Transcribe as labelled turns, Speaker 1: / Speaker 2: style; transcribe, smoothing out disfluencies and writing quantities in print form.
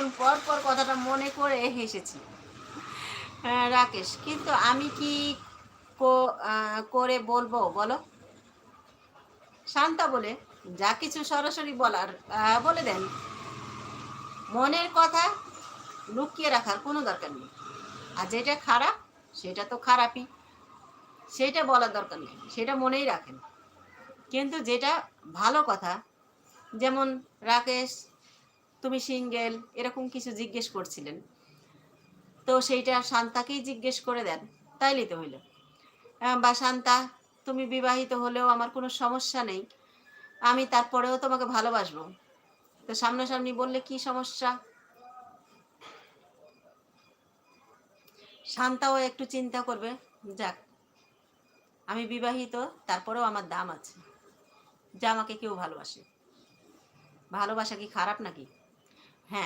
Speaker 1: কিছুক্ষণ পর পর কথাটা মনে করে হেসেছি। রাকেশ, কিন্তু আমি কি করে বলবো বলো? শান্তা বলে, যা কিছু সরাসরি বলার বলে দেন। মনের কথা লুকিয়ে রাখার কোনো দরকার নেই। আর যেটা খারাপ সেটা তো খারাপই, সেটা বলার দরকার নেই, সেটা মনেই রাখেন। কিন্তু যেটা ভালো কথা, যেমন রাকেশ তুমি সিঙ্গেল এরকম কিছু জিজ্ঞেস করছিলেন, তো সেইটা শান্তাকেই জিজ্ঞেস করে দেন, তাইলেই তো হইল। বা শান্তা, তুমি বিবাহিত হলেও আমার কোনো সমস্যা নেই, আমি তারপরেও তোমাকে ভালোবাসবো, তো সামনাসামনি বললে কি সমস্যা? শান্তাও একটু চিন্তা করবে, যাক আমি বিবাহিত, তারপরেও আমার দাম আছে, যা আমাকে কেউ ভালোবাসে। ভালোবাসা কি খারাপ নাকি?